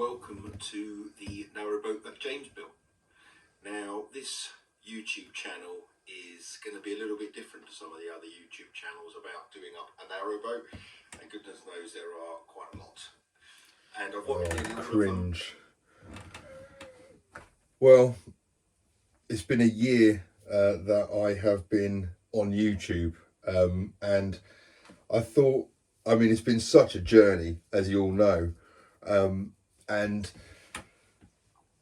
welcome to the Narrowboat that James built. Now, this YouTube channel is going to be a little bit different to some of the other YouTube channels about doing up a narrowboat, and goodness knows there are quite a lot. And I've watched nearly all cringe. Well, it's been a year that I have been on YouTube, and I thought, I mean, it's been such a journey, as you all know, and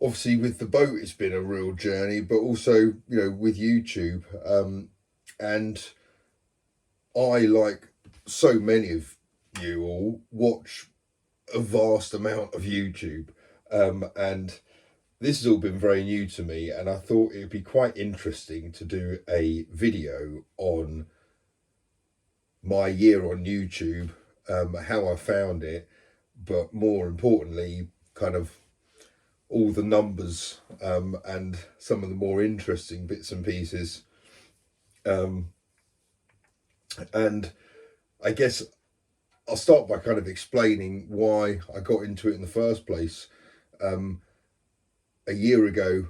obviously with the boat it's been a real journey, but also, you know, with YouTube, and I, like so many of you all, watch a vast amount of YouTube, and this has all been very new to me, and I thought it would be quite interesting to do a video on my year on YouTube, how I found it, but more importantly, kind of all the numbers, and some of the more interesting bits and pieces. And I guess I'll start by kind of explaining why I got into it in the first place. A year ago,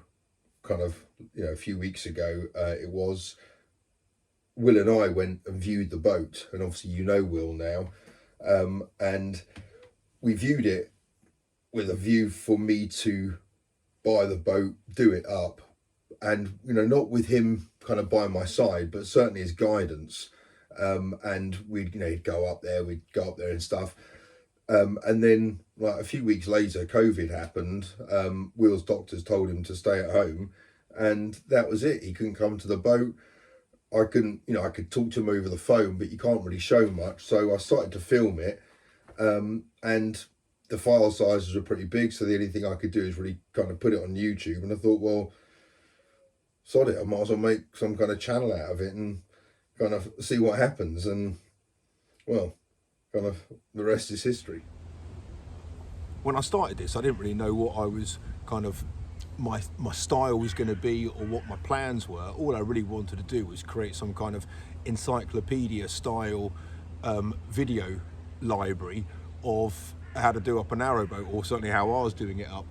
kind of, you know, a few weeks ago, it was, Will and I went and viewed the boat, and obviously you know Will now, and we viewed it with a view for me to buy the boat, do it up, and, you know, not with him kind of by my side, but certainly his guidance, and we'd, you know, we'd go up there and stuff. And then, like, a few weeks later, COVID happened. Will's doctors told him to stay at home, and that was it. He couldn't come to the boat. I couldn't, you know, I could talk to him over the phone, but you can't really show much. So I started to film it, and the file sizes were pretty big. So the only thing I could do is really kind of put it on YouTube. And I thought, well, sod it, I might as well make some kind of channel out of it and kind of see what happens. And, well, kind of the rest is history. When I started this, I didn't really know what I was kind of my style was going to be, or what my plans were. All I really wanted to do was create some kind of encyclopedia style video library of how to do up a narrowboat, or certainly how I was doing it up.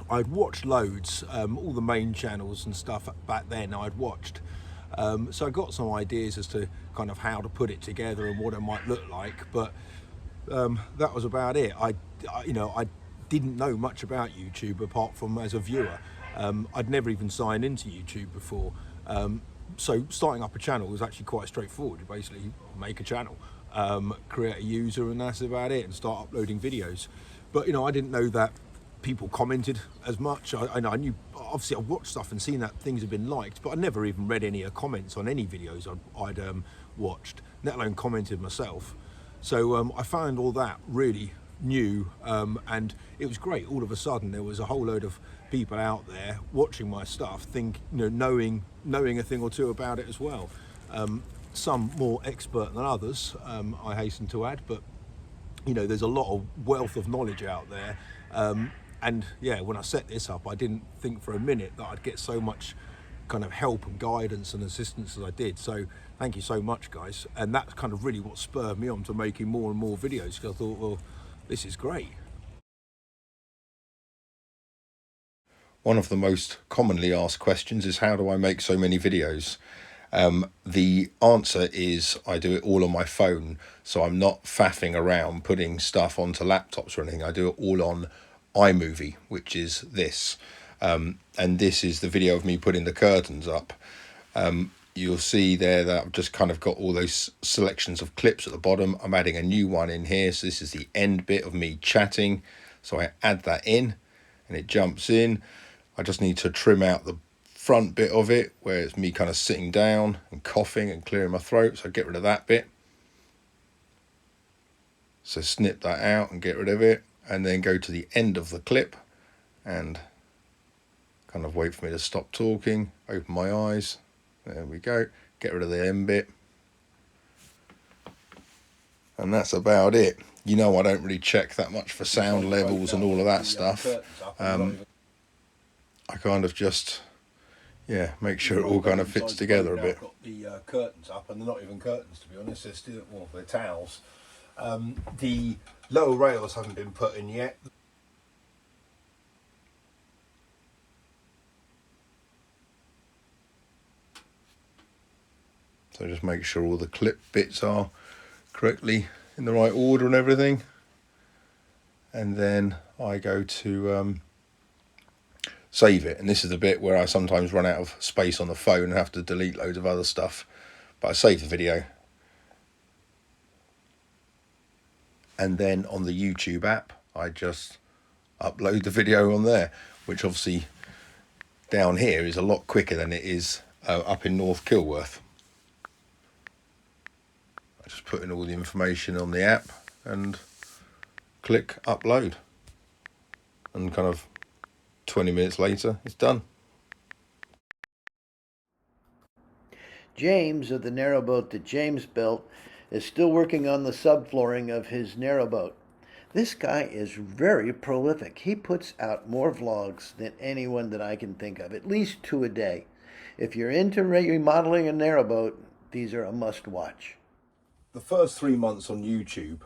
I'd watched loads, all the main channels and stuff back then I'd watched. So I got some ideas as to kind of how to put it together and what it might look like, but that was about it. I didn't know much about YouTube apart from as a viewer. I'd never even signed into YouTube before. So starting up a channel was actually quite straightforward. You basically make a channel, create a user, and that's about it, and start uploading videos. But, you know, I didn't know that people commented as much. I knew, obviously, I watched stuff and seen that things had been liked, but I never even read any comments on any videos I'd watched, let alone commented myself. So I found all that really new, and it was great. All of a sudden there was a whole load of people out there watching my stuff, knowing a thing or two about it as well. Some more expert than others, I hasten to add, but, you know, there's a lot of wealth of knowledge out there. And yeah, when I set this up, I didn't think for a minute that I'd get so much kind of help and guidance and assistance as I did. So thank you so much, guys. And that's kind of really what spurred me on to making more and more videos, because I thought, well, this is great. One of the most commonly asked questions is, how do I make so many videos? The answer is, I do it all on my phone. So I'm not faffing around putting stuff onto laptops or anything. I do it all on iMovie, which is this. And this is the video of me putting the curtains up. You'll see there that I've just kind of got all those selections of clips at the bottom. I'm adding a new one in here. So this is the end bit of me chatting. So I add that in and it jumps in. I just need to trim out the front bit of it where it's me kind of sitting down and coughing and clearing my throat. So I get rid of that bit. So snip that out and get rid of it. And then go to the end of the clip and kind of wait for me to stop talking. Open my eyes. There we go. Get rid of the end bit. And that's about it. You know, I don't really check that much for sound levels and all of that stuff. I kind of just, yeah, make sure it all kind of fits together a bit. I've got the curtains up, and they're not even curtains, to be honest. They're still, well, they're towels. The lower rails haven't been put in yet. So just make sure all the clip bits are correctly in the right order and everything. And then I go to save it. And this is the bit where I sometimes run out of space on the phone and have to delete loads of other stuff. But I save the video. And then on the YouTube app, I just upload the video on there, which obviously down here is a lot quicker than it is up in North Kilworth. I just put in all the information on the app and click upload, and kind of 20 minutes later it's done. James of the narrowboat that James built is still working on the subflooring of his narrowboat. This guy is very prolific. He puts out more vlogs than anyone that I can think of, at least 2 a day. If you're into remodeling a narrowboat, these are a must-watch. The first 3 months on YouTube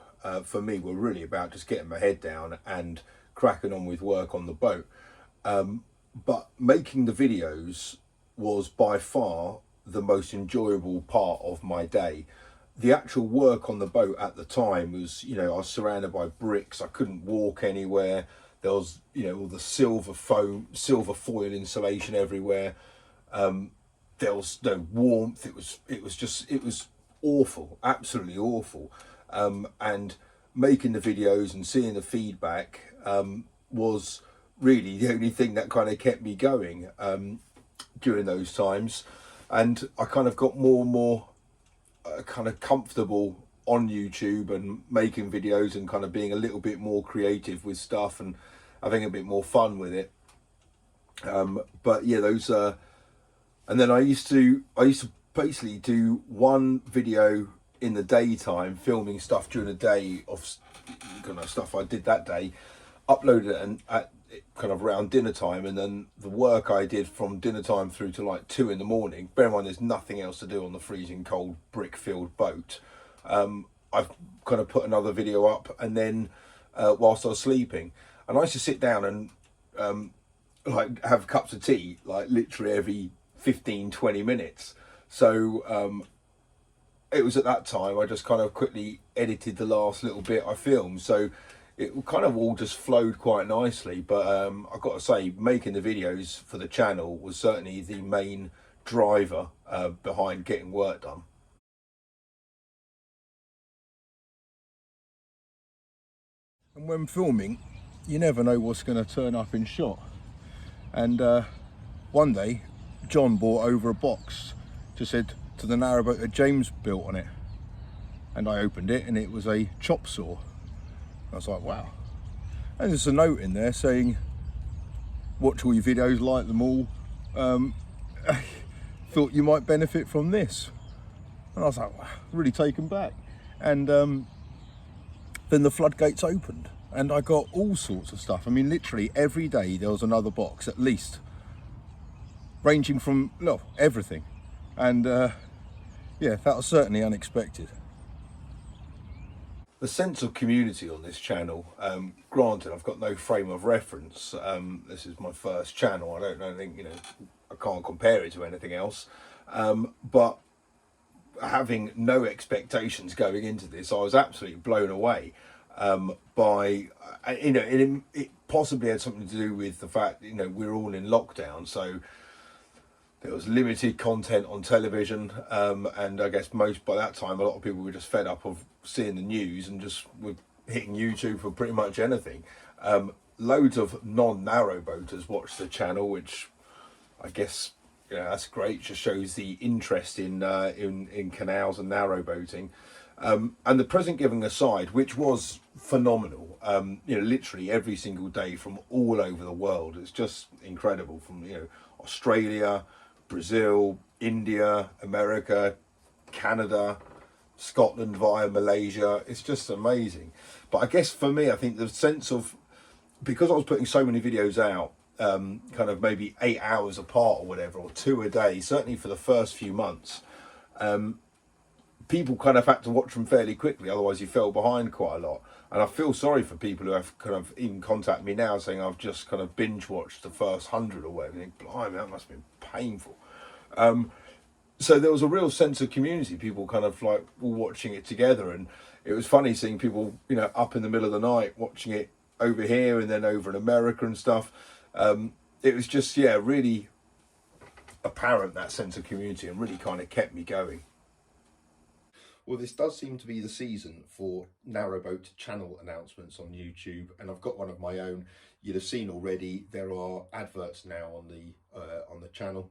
for me were really about just getting my head down and cracking on with work on the boat. But making the videos was by far the most enjoyable part of my day. The actual work on the boat at the time was, you know, I was surrounded by bricks. I couldn't walk anywhere. There was, you know, all the silver foil insulation everywhere. There was no warmth. It was awful, absolutely awful. And making the videos and seeing the feedback was really the only thing that kind of kept me going during those times. And I kind of got more and more kind of comfortable on YouTube and making videos and kind of being a little bit more creative with stuff and having a bit more fun with it. But yeah, those and then I used to basically do one video in the daytime, filming stuff during the day of kind of stuff I did that day, upload it and at kind of around dinner time, and then the work I did from dinner time through to like 2 in the morning. Bear in mind there's nothing else to do on the freezing cold brick filled boat. I've kind of put another video up, and then whilst I was sleeping, and I used to sit down and like have cups of tea like literally every 15-20 minutes. So it was at that time I just kind of quickly edited the last little bit I filmed, so it kind of all just flowed quite nicely. But I've got to say, making the videos for the channel was certainly the main driver behind getting work done. And when filming, you never know what's going to turn up in shot. And one day, John brought over a box, just said to the narrowboat that James built on it. And I opened it, and it was a chop saw. I was like, wow. And there's a note in there saying, watch all your videos, like them all. Thought you might benefit from this. And I was like, wow, really taken back. And then the floodgates opened and I got all sorts of stuff. I mean, literally every day there was another box, at least, ranging from, look, everything. And yeah, that was certainly unexpected. The sense of community on this channel, granted I've got no frame of reference, this is my first channel, I don't think, you know, I can't compare it to anything else, but having no expectations going into this, I was absolutely blown away by, you know, it possibly had something to do with the fact, you know, we're all in lockdown, so there was limited content on television, and I guess by that time a lot of people were just fed up of seeing the news and just were hitting YouTube for pretty much anything. Loads of non-narrowboaters watched the channel, which I guess, you know, that's great. Just shows the interest in canals and narrowboating. And the present giving aside, which was phenomenal, you know, literally every single day from all over the world. It's just incredible, from, you know, Australia, Brazil, India, America, Canada, Scotland via Malaysia. It's just amazing. But I guess for me, I think the sense of, because I was putting so many videos out, kind of maybe 8 hours apart or whatever, or 2 a day, certainly for the first few months, people kind of had to watch them fairly quickly, otherwise you fell behind quite a lot. And I feel sorry for people who have kind of even contacted me now saying I've just kind of binge watched the first 100 or whatever. You think, blimey, that must have been painful. so there was a real sense of community. People kind of like were watching it together, and it was funny seeing people, you know, up in the middle of the night watching it over here and then over in America and stuff. It was just, yeah, really apparent, that sense of community, and really kind of kept me going. Well, this does seem to be the season for Narrowboat channel announcements on YouTube, and I've got one of my own. You'd have seen already, there are adverts now on the channel.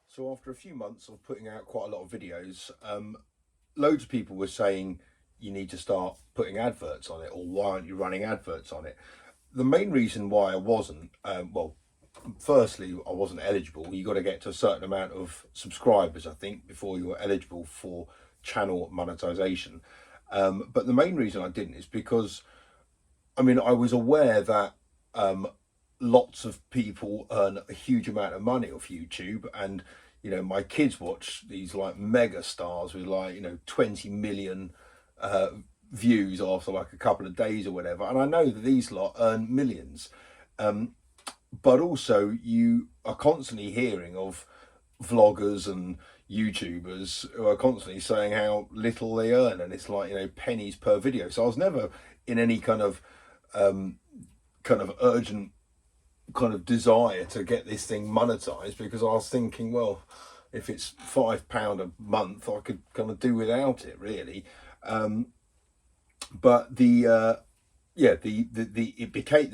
So after a few months of putting out quite a lot of videos, loads of people were saying you need to start putting adverts on it, or why aren't you running adverts on it? The main reason why I wasn't, well, firstly, I wasn't eligible. You got to get to a certain amount of subscribers, I think, before you're eligible for channel monetization. But the main reason I didn't is because, I mean, I was aware that lots of people earn a huge amount of money off YouTube, and you know, my kids watch these like mega stars with like, you know, 20 million views after like a couple of days or whatever, and I know that these lot earn millions. But also you are constantly hearing of vloggers and YouTubers who are constantly saying how little they earn, and it's like, you know, pennies per video. So I was never in any kind of urgent kind of desire to get this thing monetized, because I was thinking, well, if it's £5 a month, I could kind of do without it, really. But the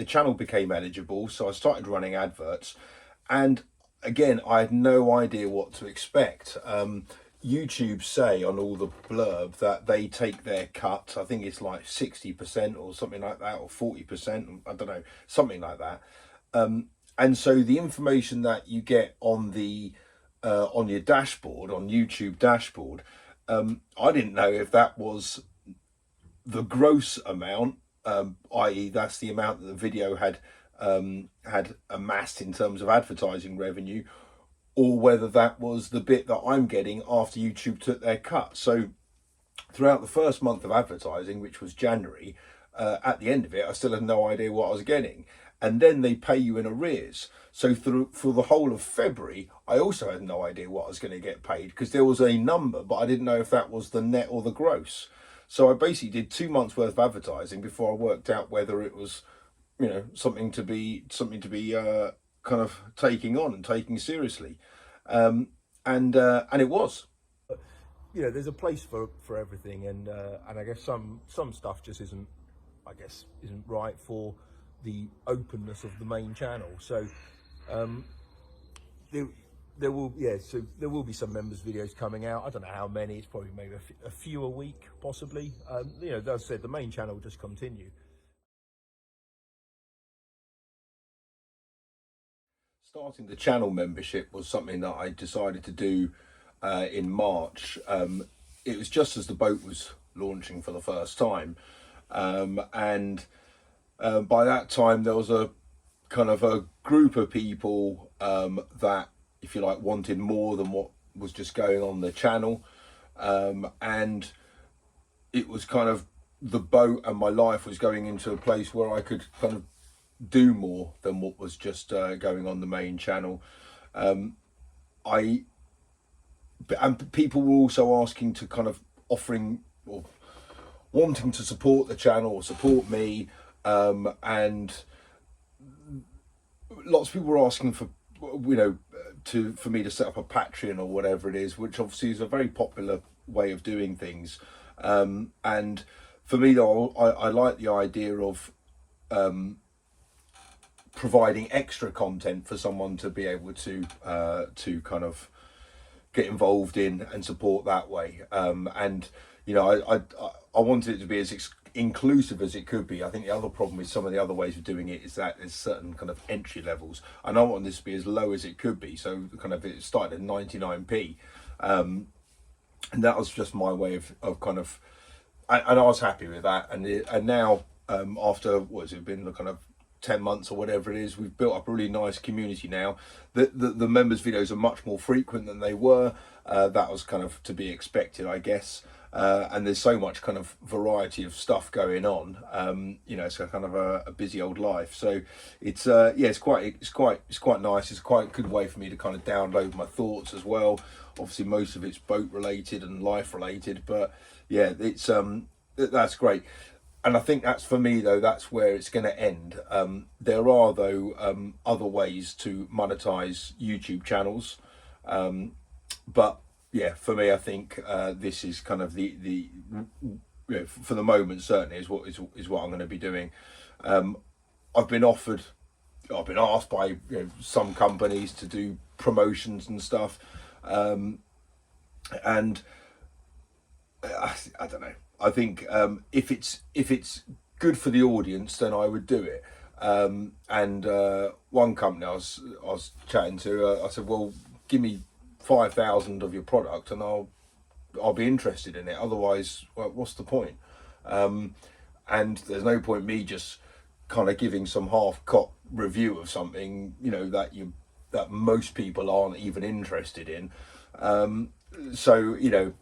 channel became eligible, so I started running adverts, and again, I had no idea what to expect. YouTube say on all the blurb that they take their cut. I think it's like 60% or something like that, or 40%. I don't know, something like that. And so the information that you get on the on your dashboard, on YouTube dashboard, I didn't know if that was the gross amount, i.e. that's the amount that the video had amassed in terms of advertising revenue, or whether that was the bit that I'm getting after YouTube took their cut. So throughout the first month of advertising, which was January, at the end of it, I still had no idea what I was getting. And then they pay you in arrears. So for the whole of February, I also had no idea what I was going to get paid, because there was a number, but I didn't know if that was the net or the gross. So I basically did 2 months worth of advertising before I worked out whether it was, you know, something to be kind of taking on and taking seriously, and it was. You know, there's a place for everything, and I guess some stuff just isn't right for the openness of the main channel. So there will be some members videos coming out. I don't know how many. It's probably maybe a few a week, possibly. You know, as I said, the main channel will just continue. Starting the channel membership was something that I decided to do in March. It was just as the boat was launching for the first time, and by that time there was a kind of a group of people that, if you like, wanted more than what was just going on the channel, and it was kind of, the boat and my life was going into a place where I could kind of do more than what was just going on the main channel. And people were also asking to kind of offering or wanting to support the channel or support me, and lots of people were asking for, you know, for me to set up a Patreon or whatever it is, which obviously is a very popular way of doing things. And for me, though, I like the idea of providing extra content for someone to be able to kind of get involved in and support that way. And you know, I wanted it to be as inclusive as it could be. I think the other problem with some of the other ways of doing it is that there's certain kind of entry levels, and I want this to be as low as it could be. So kind of it started at 99p, and that was just my way of kind of, and I was happy with that. And now after, what has it been, kind of 10 months or whatever it is, we've built up a really nice community now. The members videos are much more frequent than they were. That was kind of to be expected, I guess. And there's so much kind of variety of stuff going on. You know, it's a kind of a busy old life. So it's yeah, it's quite nice. It's quite a good way for me to kind of download my thoughts as well. Obviously, most of it's boat related and life related, but yeah, it's that's great. And I think that's, for me though, that's where it's going to end. There are though other ways to monetize YouTube channels, but yeah, for me, I think this is kind of the you know, for the moment certainly is what I'm going to be doing. I've been asked by, you know, some companies to do promotions and stuff, and I don't know. I think if it's good for the audience, then I would do it. And one company I was chatting to, I said, well, give me 5,000 of your product and I'll be interested in it. Otherwise, well, what's the point? And there's no point me just kind of giving some half-cocked review of something, you know, that most people aren't even interested in. So, you know,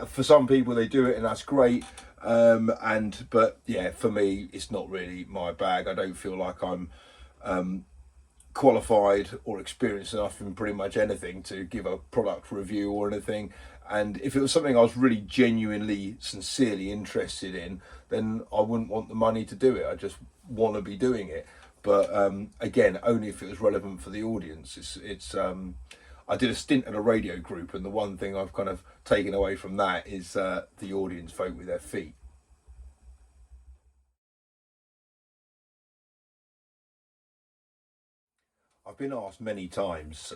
for some people they do it and that's great. But yeah, for me, it's not really my bag. I don't feel like I'm qualified or experienced enough in pretty much anything to give a product review or anything. And if it was something I was really genuinely, sincerely interested in, then I wouldn't want the money to do it. I just want to be doing it. But again, only if it was relevant for the audience. I did a stint at a radio group, and the one thing I've kind of taken away from that is the audience vote with their feet. I've been asked many times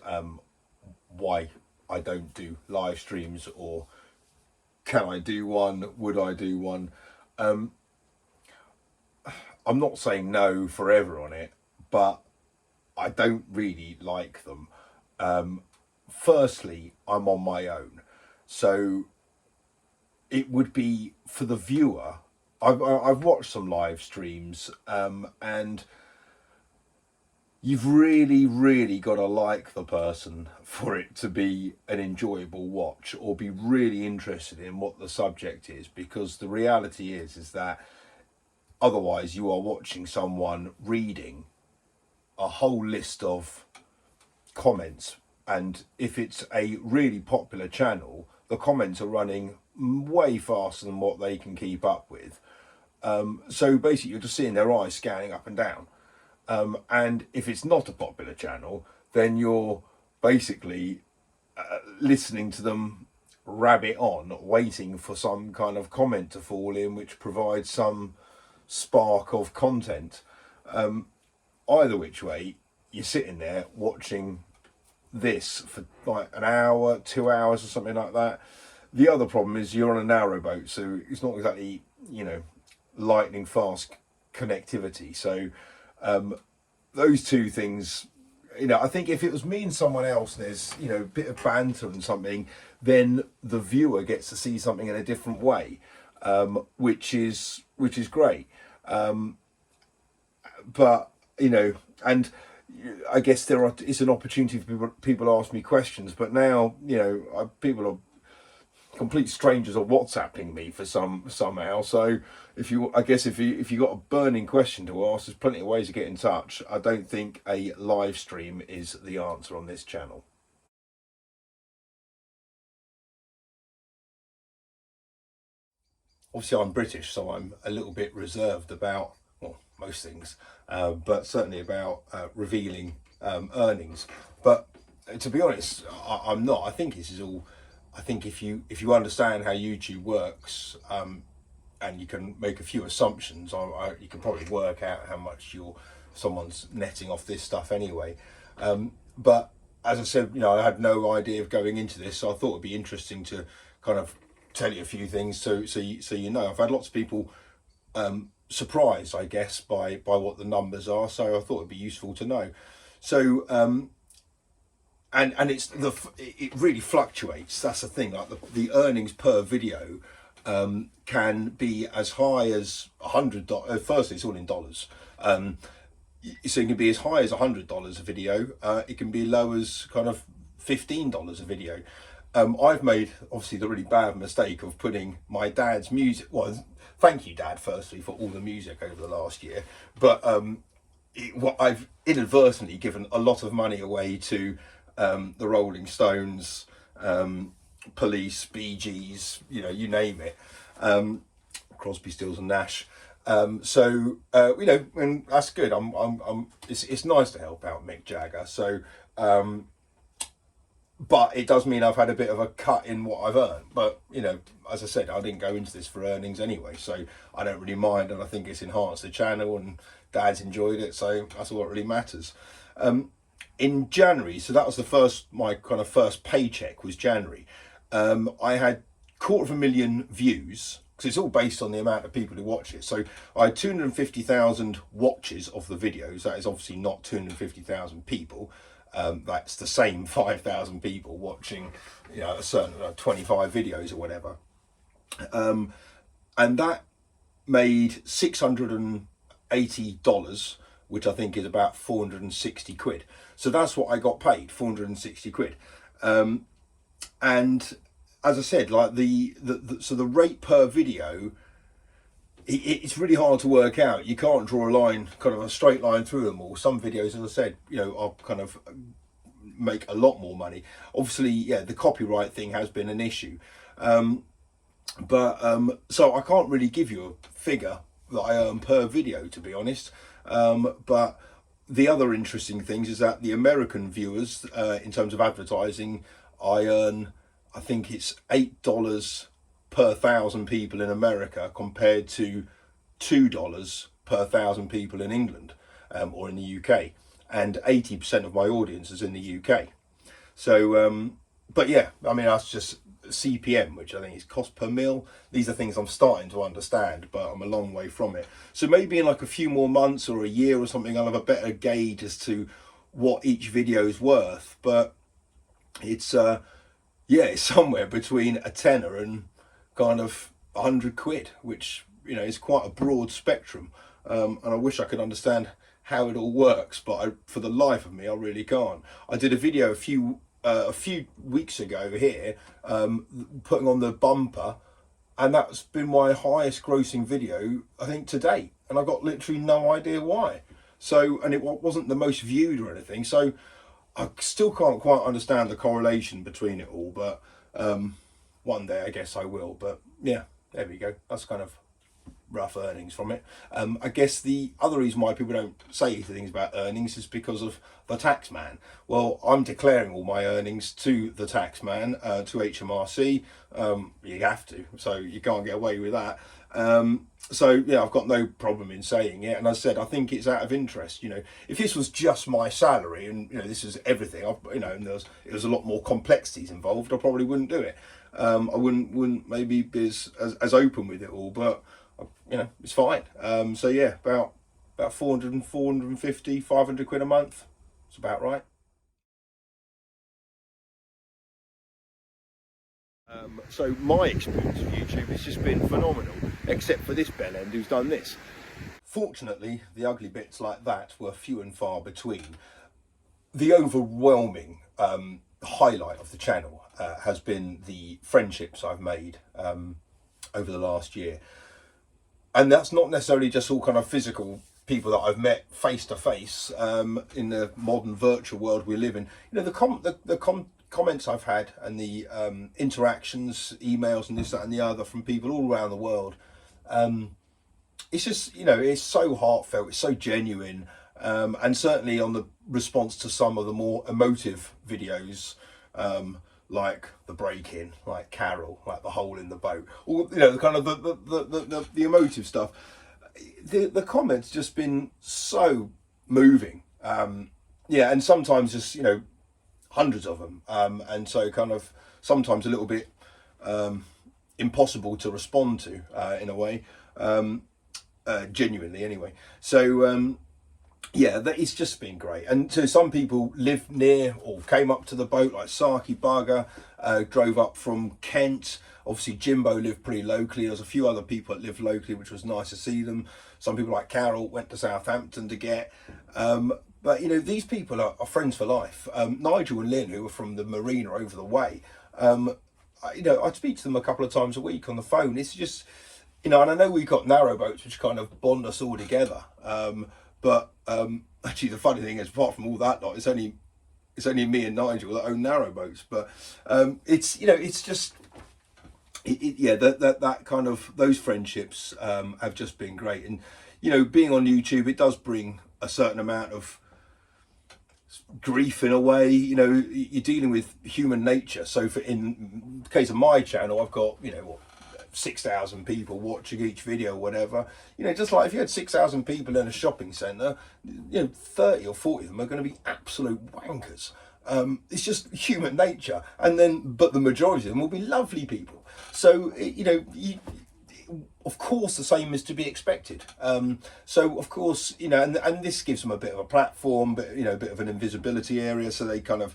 why I don't do live streams, or can I do one, would I do one? I'm not saying no forever on it, but I don't really like them. Firstly, I'm on my own, so it would be for the viewer. I've watched some live streams, and you've really got to like the person for it to be an enjoyable watch, or be really interested in what the subject is, because the reality is that otherwise you are watching someone reading a whole list of comments. And if it's a really popular channel, the comments are running way faster than what they can keep up with. So basically you're just seeing their eyes scanning up and down. And if it's not a popular channel, then you're basically listening to them rabbit on, waiting for some kind of comment to fall in which provides some spark of content. Either which way, you're sitting there watching this for like an hour, 2 hours or something like that. The other problem is you're on a narrowboat, so it's not exactly, you know, lightning fast connectivity. So those two things, you know, I think if it was me and someone else, there's, you know, a bit of banter and something, then the viewer gets to see something in a different way, which is great. But, you know, and I guess it's an opportunity for people to ask me questions, but now, you know, people are complete strangers are WhatsApping me for somehow. So if you got a burning question to ask, there's plenty of ways to get in touch. I don't think a live stream is the answer on this channel. Obviously I'm British, so I'm a little bit reserved about, well, most things, but certainly about revealing earnings. But to be honest, I'm not. I think this is all. I think if you understand how YouTube works, and you can make a few assumptions, you can probably work out how much someone's netting off this stuff anyway. But as I said, you know, I had no idea of going into this, so I thought it'd be interesting to kind of tell you a few things, so you know. I've had lots of people surprised, I guess, by what the numbers are, so I thought it'd be useful to know. So and it really fluctuates. That's the thing. Like the earnings per video can be as high as $100. Firstly, it's all in dollars. so it can be as high as $100 a video. It can be low as kind of $15 a video. I've made obviously the really bad mistake of putting my dad's music. Well, thank you, Dad, firstly, for all the music over the last year. But I've inadvertently given a lot of money away to the Rolling Stones, Police, Bee Gees, you know, you name it, Crosby, Stills and Nash. So you know, and that's good. It's nice to help out Mick Jagger. So, but it does mean I've had a bit of a cut in what I've earned. But you know, as I said, I didn't go into this for earnings anyway, so I don't really mind, and I think it's enhanced the channel, and Dad's enjoyed it, so that's all that really matters. In January, so that was my kind of first paycheck was January. I had 250,000 views, because it's all based on the amount of people who watch it. So I had 250,000 watches of the videos. That is obviously not 250,000 people. That's the same 5,000 people watching, you know, a certain 25 videos or whatever. And that made $680, which I think is about 460 quid. So that's what I got paid, 460 quid. And as I said, like so the rate per video, it's really hard to work out. You can't draw a line, kind of a straight line through them all. Some videos, as I said, you know, are kind of make a lot more money. Obviously, yeah, the copyright thing has been an issue. So I can't really give you a figure that I earn per video, to be honest. But the other interesting things is that the American viewers, in terms of advertising, I earn, I think it's $8 per 1,000 people in America compared to $2 per 1,000 people in England, or in the UK, and 80% of my audience is in the UK. So, but yeah, I mean, that's just CPM, which I think is cost per mil. These are things I'm starting to understand, but I'm a long way from it. So maybe in like a few more months or a year or something, I'll have a better gauge as to what each video is worth. But it's yeah, it's somewhere between a tenner and kind of 100 quid, which, you know, is quite a broad spectrum. And I wish I could understand how it all works, but for the life of me, I really can't. I did a video a few weeks ago here, putting on the bumper, and that's been my highest grossing video, I think, to date. And I got literally no idea why. So, and it wasn't the most viewed or anything. So I still can't quite understand the correlation between it all, but one day I guess I will. But yeah, there we go. That's kind of rough earnings from it. I guess the other reason why people don't say things about earnings is because of the tax man. Well, I'm declaring all my earnings to the tax man, to HMRC. You have to, so you can't get away with that. So yeah, I've got no problem in saying it. And as I said, I think it's out of interest. You know, if this was just my salary and, you know, this is everything, you know, and there's a lot more complexities involved, I probably wouldn't do it. I wouldn't maybe be as open with it all, but you know, it's fine. So yeah, about 400, 450, 500 quid a month. It's about right. So my experience of YouTube has just been phenomenal, except for this bellend who's done this. Fortunately, the ugly bits like that were few and far between. The overwhelming highlight of the channel has been the friendships I've made over the last year. And that's not necessarily just all kind of physical people that I've met face to face in the modern virtual world we live in. You know, the comments I've had and the interactions, emails and this, that and the other from people all around the world. It's just, you know, it's so heartfelt, it's so genuine. And certainly on the response to some of the more emotive videos, like the break-in, like Carol, like the hole in the boat, or, you know, the kind of the emotive stuff. The comments just been so moving. Yeah, and sometimes just, you know, hundreds of them, and so kind of sometimes a little bit impossible to respond to in a way, genuinely anyway. So yeah, it's just been great. And so some people live near or came up to the boat, like Saki Baga, drove up from Kent. Obviously Jimbo lived pretty locally. There was a few other people that lived locally, which was nice to see them. Some people like Carol went to Southampton to get. But you know, these people are friends for life. Nigel and Lynn, who were from the marina over the way, you know, I'd speak to them a couple of times a week on the phone. It's just, you know, and I know we've got Narrowboats which kind of bond us all together. But actually the funny thing is, apart from all that lot, it's only me and Nigel that own Narrowboats. But it's, you know, it's just, yeah, that kind of, those friendships have just been great. And you know, being on YouTube, it does bring a certain amount of grief in a way. You know, you're dealing with human nature. So for, in the case of my channel, I've got, you know, what, 6,000 people watching each video or whatever. You know, just like if you had 6,000 people in a shopping centre, you know, 30 or 40 of them are going to be absolute wankers. It's just human nature. And then, but the majority of them will be lovely people. So, you know, of course the same is to be expected. So of course, you know, and this gives them a bit of a platform, but you know, a bit of an invisibility area, so they kind of,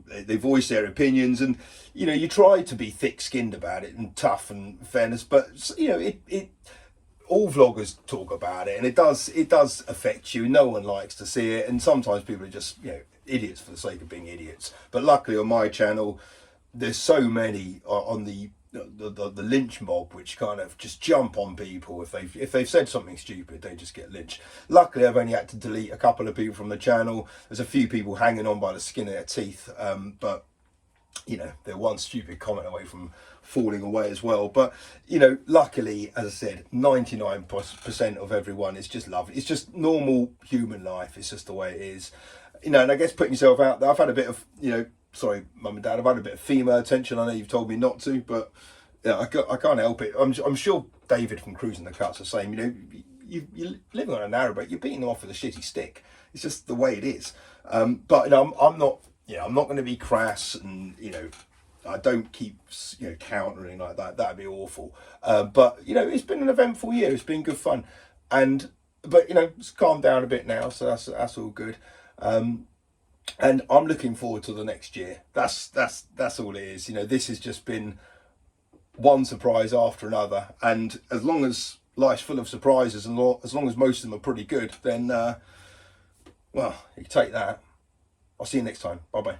they voice their opinions, and you know, you try to be thick-skinned about it and tough and fairness, but you know, it all vloggers talk about it, and it does affect you. No one likes to see it, and sometimes people are just, you know, idiots for the sake of being idiots. But luckily on my channel, there's so many on the lynch mob, which kind of just jump on people if they've said something stupid, they just get lynched. Luckily I've only had to delete a couple of people from the channel. There's a few people hanging on by the skin of their teeth, but you know, they're one stupid comment away from falling away as well. But you know, luckily, as I said, 99% of everyone is just lovely. It's just normal human life. It's just the way it is, you know. And I guess putting yourself out there, I've had a bit of, you know, sorry mum and dad, I've had a bit of female attention. I know you've told me not to, but yeah, I can't help it. I'm sure David from Cruising the Cut's the same. You know, you're living on a narrowboat, you're beating them off with a shitty stick. It's just the way it is. But you know, I'm not going to be crass, and you know, I don't keep, you know, countering like that. That'd be awful. But you know, it's been an eventful year. It's been good fun, but you know, it's calmed down a bit now, so that's all good. And I'm looking forward to the next year. That's all it is. You know, this has just been one surprise after another, and as long as life's full of surprises, and as long as most of them are pretty good, then well, you can take that. I'll see you next time. Bye bye.